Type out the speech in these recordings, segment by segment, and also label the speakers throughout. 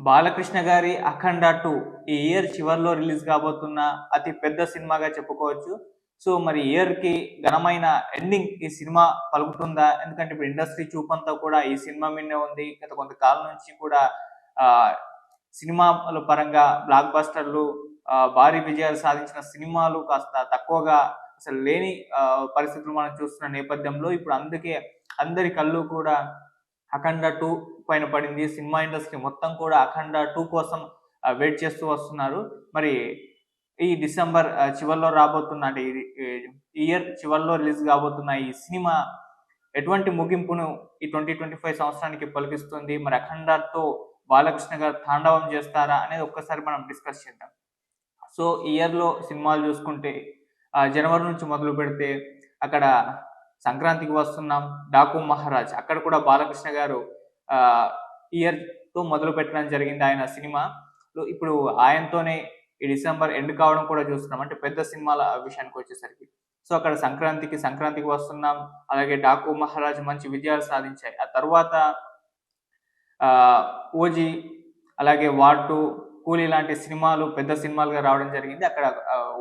Speaker 1: బాలకృష్ణ గారి 'అఖండ 2' ఈ ఇయర్ చివర్లో రిలీజ్ కాబోతున్న అతి పెద్ద సినిమాగా చెప్పుకోవచ్చు. సో, మరి ఇయర్‌కి ఘనమైన ఎండింగ్ ఈ సినిమా పలుకుతుందా? ఎందుకంటే ఇప్పుడు ఇండస్ట్రీ చూపంతా కూడా ఈ సినిమా మీదనే ఉంది. గత కొంతకాలం నుంచి కూడా ఆహ్, సినిమాల పరంగా బ్లాక్ బస్టర్‌లు భారీ విజయాలు సాధించిన సినిమాలు కాస్త తక్కువగా అసలు లేని పరిస్థితులు మనం చూస్తున్న నేపథ్యంలో ఇప్పుడు అందుకే అందరి కళ్ళు కూడా 'అఖండ 2' పైన పడింది. సినిమా ఇండస్ట్రీ మొత్తం కూడా 'అఖండ 2' కోసం వెయిట్ చేస్తూ వస్తున్నారు. మరి ఈ డిసెంబర్ చివర్లో రాబోతున్న అంటే ఇది ఈ ఇయర్ చివర్లో రిలీజ్ కాబోతున్న ఈ సినిమా ఎటువంటి ముగింపును ఈ 2025 సంవత్సరానికి పలికిస్తుంది? మరి 'అఖండ'తో బాలకృష్ణ గారు తాండవం చేస్తారా? అనేది ఒక్కసారి మనం డిస్కస్ చేద్దాం. సో, ఈ ఇయర్‌లో సినిమాలు చూసుకుంటే జనవరి నుంచి మొదలుపెడితే అక్కడ సంక్రాంతికి వస్తున్నాం. 'డాకు మహారాజ్' అక్కడ కూడా బాలకృష్ణ గారు ఆహ్, ఇయర్‌తో మొదలుపెట్టడం జరిగింది ఆయన సినిమా. ఇప్పుడు ఆయనతోనే ఈ డిసెంబర్ ఎండ్ కావడం కూడా చూస్తున్నాం. అంటే పెద్ద సినిమాల విషయానికొచ్చేసరికి. సో, అక్కడ సంక్రాంతికి వస్తున్నాం. అలాగే 'డాకు మహారాజ్' మంచి విజయాలు సాధించాయి. ఆ తర్వాత ఆహ్, 'ఓజీ' అలాగే 'వార్ 2', 'కూలీ' లాంటి సినిమాలు పెద్ద సినిమాలుగా రావడం జరిగింది. అక్కడ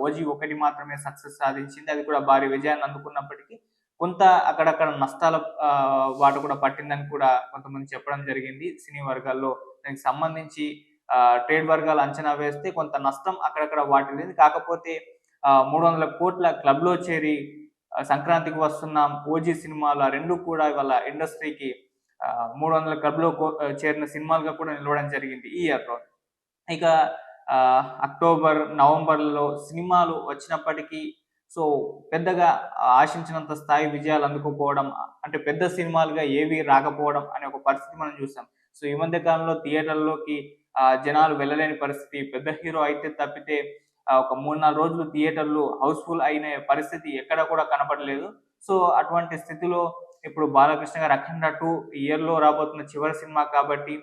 Speaker 1: 'ఓజీ' ఒకటి మాత్రమే సక్సెస్ సాధించింది. అది కూడా భారీ విజయాన్ని అందుకున్నప్పటికీ కొంత అక్కడక్కడ నష్టాల బాట కూడా పట్టిందని కూడా కొంతమంది చెప్పడం జరిగింది. సినీ వర్గాల్లో దానికి సంబంధించి ట్రేడ్ వర్గాలు అంచనా వేస్తే కొంత నష్టం అక్కడక్కడ వాటిల్లింది. కాకపోతే 300,00,00,000 క్లబ్‌లో చేరి 'సంక్రాంతికి వస్తున్నాం', 'ఓజీ' సినిమాలు ఆ 2 కూడా ఇవాళ ఇండస్ట్రీకి 300 క్లబ్‌లో చేరిన సినిమాలుగా కూడా నిలవడం జరిగింది ఈ ఇయర్‌లో. ఇక అక్టోబర్, నవంబర్‌లో సినిమాలు వచ్చినప్పటికీ సో, పెద్దగా ఆశించినంత స్థాయి విజయాలు అందుకోకపోవడం, అంటే పెద్ద సినిమాలుగా ఏవి రాకపోవడం అనే ఒక పరిస్థితి మనం చూసాం. సో, ఈ మధ్య కాలంలో థియేటర్‌లోకి జనాలు వెళ్ళలేని పరిస్థితి. పెద్ద హీరో అయితే తప్పితే ఒక 3, 4 రోజులు థియేటర్‌లు హౌస్‌ఫుల్ అయిన పరిస్థితి ఎక్కడ కూడా కనపడలేదు. సో, అటువంటి స్థితిలో ఇప్పుడు బాలకృష్ణ గారి 'అఖండ 2' ఈ ఇయర్‌లో రాబోతున్న చివరి సినిమా కాబట్టి,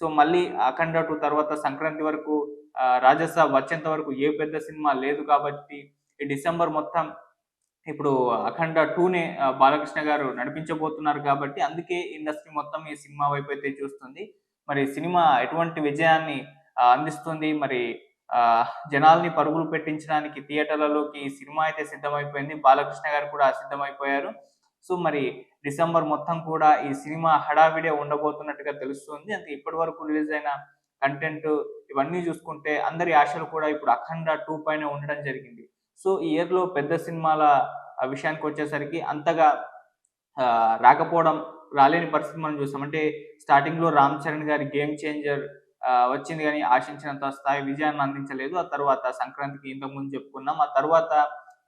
Speaker 1: సో, మళ్ళీ 'అఖండ 2' తర్వాత సంక్రాంతి వరకు 'రాజసాబ్' వచ్చేంత వరకు ఏ పెద్ద సినిమా లేదు కాబట్టి, ఈ డిసెంబర్ మొత్తం ఇప్పుడు 'అఖండ 2'నే బాలకృష్ణ గారు నడిపించబోతున్నారు కాబట్టి, అందుకే ఇండస్ట్రీ మొత్తం ఈ సినిమా వైపైతే చూస్తుంది. మరి సినిమా ఎటువంటి విజయాన్ని అందిస్తుంది? మరి జనాల్ని పరుగులు పెట్టించడానికి థియేటర్లలోకి ఈ సినిమా అయితే సిద్ధమైపోయింది. బాలకృష్ణ గారు కూడా సిద్ధమైపోయారు. సో, మరి డిసెంబర్ మొత్తం కూడా ఈ సినిమా హడావిడే ఉండబోతున్నట్టుగా తెలుస్తుంది. అంటే ఇప్పటి వరకు రిలీజ్ అయిన కంటెంట్ ఇవన్నీ చూసుకుంటే అందరి ఆశలు కూడా ఇప్పుడు 'అఖండ 2' పైనే ఉండడం జరిగింది. సో, ఈ ఇయర్‌లో పెద్ద సినిమాల విషయానికొచ్చేసరికి అంతగా రాకపోవడం, రాలేని పరిస్థితి మనం చూసాం. అంటే స్టార్టింగ్‌లో 'రామ్ చరణ్' గారి 'గేమ్ చేంజర్' వచ్చింది గానీ ఆశించినంత స్థాయి విజయాన్ని అందించలేదు. ఆ తర్వాత సంక్రాంతికి ఇంతకుముందు చెప్పుకున్నాం. ఆ తర్వాత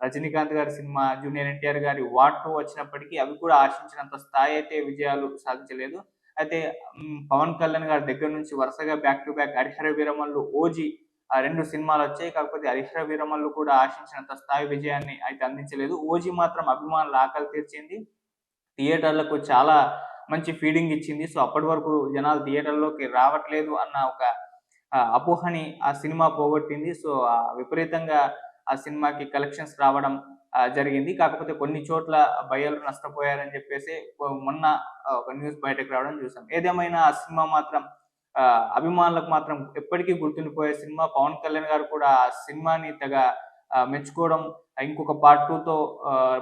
Speaker 1: రజనీకాంత్ గారి సినిమా, జూనియర్ ఎన్టీఆర్ గారి 'వార్ 2' వచ్చినప్పటికీ అవి కూడా ఆశించినంత స్థాయి అయితే విజయాలు సాధించలేదు. అయితే పవన్ కళ్యాణ్ గారి దగ్గర నుంచి వరుసగా back to back 'Harihara Veeramallu', 'OG' ఆ 2 సినిమాలొచ్చాయి. కాకపోతే 'హరిహర వీరమల్లు' కూడా ఆశించినంత స్థాయి విజయాన్ని అయితే అందించలేదు. 'ఓజీ' మాత్రం అభిమానుల ఆకలి తీర్చింది. థియేటర్లకు చాలా మంచి ఫీడింగ్ ఇచ్చింది. సో, అప్పటి వరకు జనాలు థియేటర్‌లోకి రావట్లేదు అన్న ఒక అపోహని ఆ సినిమా పోగొట్టింది. సో, విపరీతంగా ఆ సినిమాకి కలెక్షన్స్ రావడం జరిగింది. కాకపోతే కొన్ని చోట్ల బయ్యర్లు నష్టపోయారని చెప్పేసి మొన్న ఒక న్యూస్ బయటకు రావడం చూసాం. ఏదేమైనా ఆ సినిమా మాత్రం అభిమానులకు మాత్రం ఎప్పటికీ గుర్తుండిపోయే సినిమా. పవన్ కళ్యాణ్ గారు కూడా ఆ సినిమాని తెగ మెచ్చుకోవడం, ఇంకొక పార్ట్ 2తో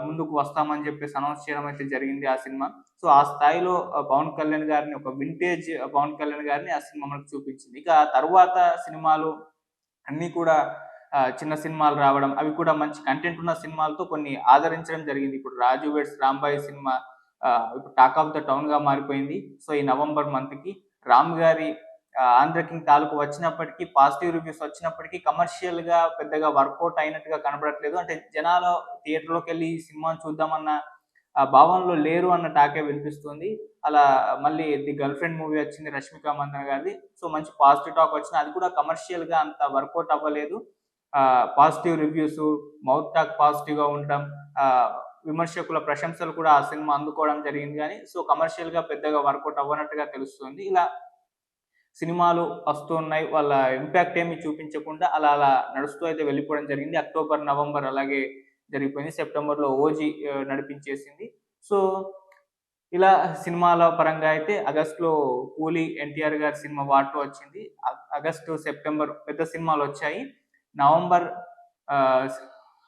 Speaker 1: ముందుకు వస్తామని చెప్పేసి అనౌన్స్ చేయడం అయితే జరిగింది ఆ సినిమా. సో, ఆ స్థాయిలో పవన్ కళ్యాణ్ గారిని ఒక వింటేజ్ పవన్ కళ్యాణ్ గారిని ఆ సినిమా మనకు చూపించింది. ఇక తరువాత సినిమాలు అన్నీ కూడా చిన్న సినిమాలు రావడం, అవి కూడా మంచి కంటెంట్ ఉన్న సినిమాలతో కొన్ని ఆదరించడం జరిగింది. ఇప్పుడు 'రాజు వెడ్స్ రాంబాయ్' సినిమా ఇప్పుడు టాక్ ఆఫ్ ద టౌన్‌గా మారిపోయింది. సో, ఈ నవంబర్ మంత్‌కి రామ్ గారి 'ఆంధ్ర కింగ్' తాలూకు వచ్చినప్పటికీ పాజిటివ్ రివ్యూస్ వచ్చినప్పటికీ కమర్షియల్‌గా పెద్దగా వర్కౌట్ అయినట్టుగా కనపడట్లేదు. అంటే జనాలు థియేటర్‌లోకెళ్ళి ఈ సినిమాని చూద్దామన్న భావనలో లేరు అన్న టాకే వినిపిస్తుంది. అలా మళ్ళీ 'ది గర్ల్ ఫ్రెండ్' మూవీ వచ్చింది 'రష్మిక మందన్న' గారిది. సో, మంచి పాజిటివ్ టాక్ వచ్చినా అది కూడా కమర్షియల్‌గా అంత వర్కౌట్ అవ్వలేదు. పాజిటివ్ రివ్యూసు, మౌత్ టాక్ పాజిటివ్‌గా ఉండడం, విమర్శకుల ప్రశంసలు కూడా ఆ సినిమా అందుకోవడం జరిగింది గానీ, సో, కమర్షియల్‌గా పెద్దగా వర్కౌట్ అవ్వనట్టుగా తెలుస్తుంది. ఇలా సినిమాలు వస్తూ ఉన్నాయి. వాళ్ళ ఇంపాక్ట్ ఏమి చూపించకుండా అలా అలా నడుస్తూ అయితే వెళ్ళిపోవడం జరిగింది. అక్టోబర్, నవంబర్ అలాగే జరిగిపోయింది. సెప్టెంబర్‌లో 'ఓజీ' నడిపించేసింది. సో, ఇలా సినిమాల పరంగా అయితే ఆగస్టులో కూలీ ఎన్టీఆర్ గారి సినిమా వార్ 2 వచ్చింది. ఆగస్టు, సెప్టెంబర్ పెద్ద సినిమాలు వచ్చాయి. నవంబర్, ఆహ్,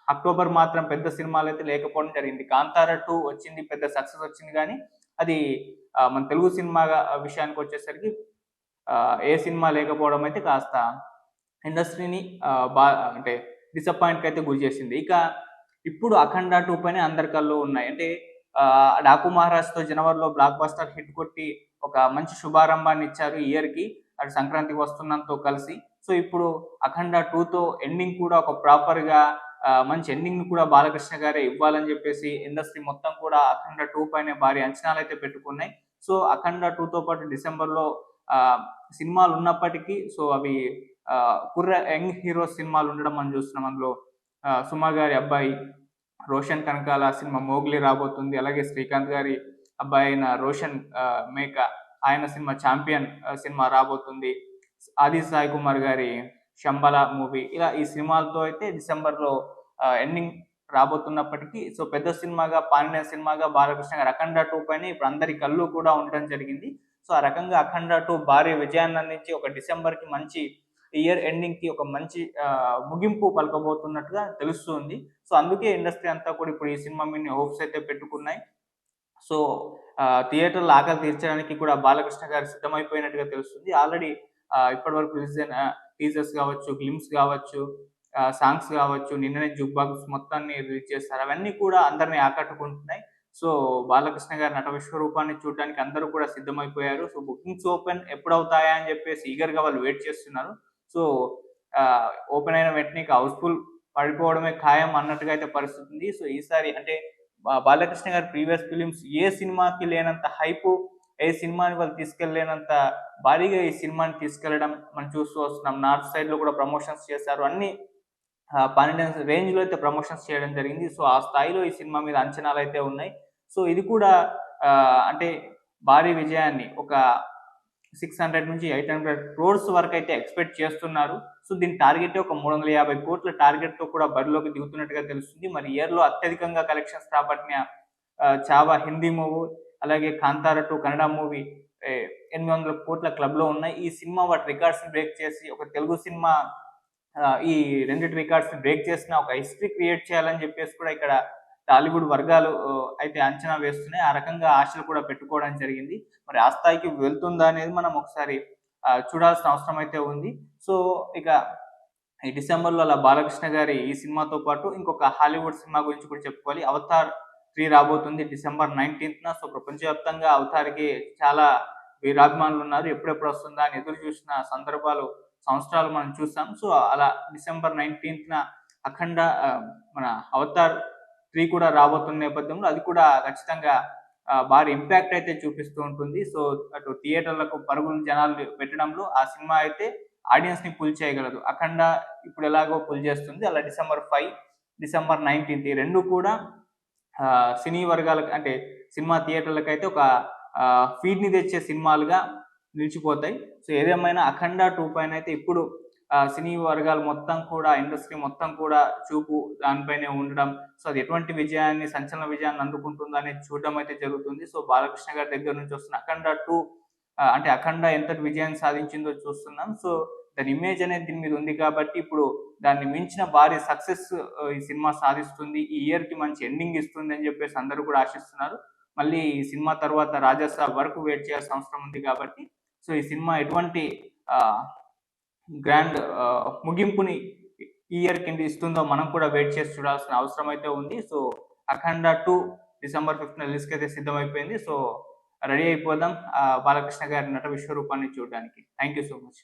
Speaker 1: అక్టోబర్ మాత్రం పెద్ద సినిమాలైతే లేకపోవడం జరిగింది. 'కాంతార 2' వచ్చింది. పెద్ద సక్సెస్ వచ్చింది గానీ, అది మన తెలుగు సినిమాగా విషయానికొచ్చేసరికి ఏ సినిమా లేకపోవడం అయితే కాస్త ఇండస్ట్రీని అంటే డిసప్పాయింట్‌కయితే గురి చేసింది. ఇక ఇప్పుడు 'అఖండ 2' పైనే అందరి కళ్ళు ఉన్నాయి. అంటే 'డాకు మహారాజ్'తో జనవరిలో బ్లాక్ బస్టర్ హిట్ కొట్టి ఒక మంచి శుభారంభాన్ని ఇచ్చారు ఈ ఇయర్‌కి. అటు సంక్రాంతికి వస్తున్నాంతో కలిసి. సో, ఇప్పుడు 'అఖండ 2'తో ఎండింగ్ కూడా ఒక ప్రాపర్‌గా మంచి ఎండింగ్‌ని కూడా బాలకృష్ణ గారే ఇవ్వాలని చెప్పేసి ఇండస్ట్రీ మొత్తం కూడా 'అఖండ 2' పైనే భారీ అంచనాలైతే పెట్టుకున్నాయి. సో, 'అఖండ 2'తో పాటు డిసెంబర్‌లో ఆహ్, సినిమాలున్నప్పటికీ సో, అవి యంగ్ హీరోస్ సినిమాలు ఉండడం మనం చూస్తున్నాం. అందులో సుమ గారి అబ్బాయి రోషన్ కనకాల సినిమా 'మోగ్లీ' రాబోతుంది. అలాగే శ్రీకాంత్ గారి అబ్బాయి అయిన రోషన్ మేక ఆయన సినిమా 'చాంపియన్' సినిమా రాబోతుంది. ఆది సాయి కుమార్ గారి 'శంబల' మూవీ ఇలా ఈ సినిమాలతో అయితే డిసెంబర్‌లో ఎండింగ్ రాబోతున్నప్పటికీ సో, పెద్ద సినిమాగా పాన్ ఇండియా సినిమాగా బాలకృష్ణ గారి 'అఖండ 2' పైన ఇప్పుడు అందరి కళ్ళు కూడా ఉండడం జరిగింది. సో, ఆ రకంగా 'అఖండ 2' భారీ విజయాన్ని అందించి ఒక డిసెంబర్‌కి మంచి ఇయర్ ఎండింగ్‌కి ఒక మంచి ముగింపు పలకబోతున్నట్టుగా తెలుస్తుంది. సో, అందుకే ఇండస్ట్రీ అంతా కూడా ఇప్పుడు ఈ సినిమా మీద హోప్స్ అయితే పెట్టుకున్నాయి. సో, థియేటర్‌లో ఆకలి తీర్చడానికి కూడా బాలకృష్ణ గారు సిద్ధమైపోయినట్టుగా తెలుస్తుంది. ఆల్రెడీ ఇప్పటివరకు రిలీజ్ అయిన టీజర్స్ గావచ్చు, గ్లింప్స్ గావచ్చు, సాంగ్స్ గావచ్చు, నిన్ననే జుక్ బాక్స్ మొత్తాన్ని రిలీజ్ చేశారు. అవన్నీ కూడా అందరిని ఆకట్టుకుంటున్నాయి. సో, బాలకృష్ణ గారి నట విశ్వరూపాన్ని చూడడానికి అందరూ కూడా సిద్ధమైపోయారు. సో, బుకింగ్స్ ఓపెన్ ఎప్పుడవుతాయా అని చెప్పేసి ఈగర్‌గా వాళ్ళు వెయిట్ చేస్తున్నారు. సో, ఓపెన్ అయిన వెంటనే ఇక హౌస్‌ఫుల్ పడిపోవడమే ఖాయం అన్నట్టుగా అయితే పరిస్థితి ఉంది. సో, ఈసారి అంటే బాలకృష్ణ గారి ప్రీవియస్ ఫిల్మ్స్ ఏ సినిమాకి లేనంత హైపు, ఏ సినిమాని వాళ్ళు తీసుకెళ్ళలేనంత భారీగా ఈ సినిమాని తీసుకెళ్లడం మనం చూస్తూ వస్తున్నాం. నార్త్ సైడ్‌లో కూడా ప్రమోషన్స్ చేశారు. అన్ని పాన్ ఇండియన్ రేంజ్‌లో అయితే ప్రమోషన్స్ చేయడం జరిగింది. సో, ఆ స్థాయిలో ఈ సినిమా మీద అంచనాలైతే ఉన్నాయి. సో, ఇది కూడా అంటే భారీ విజయాన్ని ఒక 600-800 క్రోర్స్ వరకైతే ఎక్స్‌పెక్ట్ చేస్తున్నారు. సో, దీని టార్గెటే ఒక 350 కోట్ల టార్గెట్‌తో కూడా బరిలోకి దిగుతున్నట్టుగా తెలుస్తుంది. మరి ఇయర్‌లో అత్యధికంగా కలెక్షన్స్ రాబట్టిన 'చావా' హిందీ మూవీ, అలాగే 'కాంతార 2' కన్నడ మూవీ 800 కోట్ల క్లబ్‌లో ఉన్నాయి. ఈ సినిమా వాటి రికార్డ్స్‌ని బ్రేక్ చేసి ఒక తెలుగు సినిమా ఈ రెండిటి రికార్డ్స్‌ని బ్రేక్ చేసిన ఒక హిస్టరీ క్రియేట్ చేయాలని చెప్పేసి కూడా ఇక్కడ టాలీవుడ్ వర్గాలు అయితే అంచనా వేస్తున్నాయి. ఆ రకంగా ఆశలు కూడా పెట్టుకోవడం జరిగింది. మరి ఆ స్థాయికి వెళ్తుందా అనేది మనం ఒకసారి చూడాల్సిన అవసరం అయితే ఉంది. సో, ఇక ఈ డిసెంబర్‌లో అలా బాలకృష్ణ గారి ఈ సినిమాతో పాటు ఇంకొక హాలీవుడ్ సినిమా గురించి కూడా చెప్పుకోవాలి. 'అవతార్ 3' రాబోతుంది డిసెంబర్ 19న. సో, ప్రపంచవ్యాప్తంగా 'అవతార్‌కి' చాలా వీరాభిమానులున్నారు. ఎప్పుడెప్పుడు వస్తుందా అని ఎదురు చూసిన సందర్భాలు, సంవత్సరాలు మనం చూసాం. సో, అలా డిసెంబర్ 19న అఖండ మన 'అవతార్ 3' కూడా రాబోతున్న నేపథ్యంలో అది కూడా ఖచ్చితంగా భారీ ఇంపాక్ట్ అయితే చూపిస్తూ ఉంటుంది. సో, అటు థియేటర్‌లకు పరుగులు జనాలు పెట్టడంలో ఆ సినిమా అయితే ఆడియన్స్‌ని పుల్ చేయగలదు. 'అఖండ' ఇప్పుడు ఎలాగో పుల్ చేస్తుంది. అలా డిసెంబర్ 5, డిసెంబర్ 19 ఈ 2 కూడా సినీ వర్గాలకు అంటే సినిమా థియేటర్లకైతే ఒక ఫీడ్‌ని తెచ్చే సినిమాలుగా నిలిచిపోతాయి. సో, ఏదేమైనా 'అఖండ 2' పైనైతే ఇప్పుడు సినీ వర్గాలు మొత్తం కూడా ఇండస్ట్రీ మొత్తం కూడా చూపు దానిపైనే ఉండడం. సో, అది ఎటువంటి విజయాన్ని సంచలన విజయాన్ని అందుకుంటుందనేది చూడడం అయితే జరుగుతుంది. సో, బాలకృష్ణ గారి దగ్గర నుంచి వస్తున్న 'అఖండ 2' అంటే 'అఖండ' ఎంతటి విజయాన్ని సాధించిందో చూస్తున్నాం. సో, దాని ఇమేజ్ అనేది దీని మీద ఉంది కాబట్టి ఇప్పుడు దాన్ని మించిన భారీ సక్సెస్ ఈ సినిమా సాధిస్తుంది. ఈ ఇయర్‌కి మంచి ఎండింగ్ ఇస్తుందని చెప్పేసి అందరూ కూడా ఆశిస్తున్నారు. మళ్ళీ ఈ సినిమా తర్వాత 'రాజాసాబ్' వరకు వెయిట్ చేయాల్సిన అవసరం ఉంది కాబట్టి సో, ఈ సినిమా ఎటువంటి ఆహ్, గ్రాండ్ ముగింపుని ఈ ఇయర్‌కి ఇస్తుందో మనం కూడా వెయిట్ చేసి చూడాల్సిన అవసరం అయితే ఉంది. సో, 'అఖండ 2' డిసెంబర్ 5న రిలీజ్‌కైతే సిద్ధమైపోయింది. సో, రెడీ అయిపోదాం బాలకృష్ణ గారి నట విశ్వరూపాన్ని చూడడానికి. Thank you so much.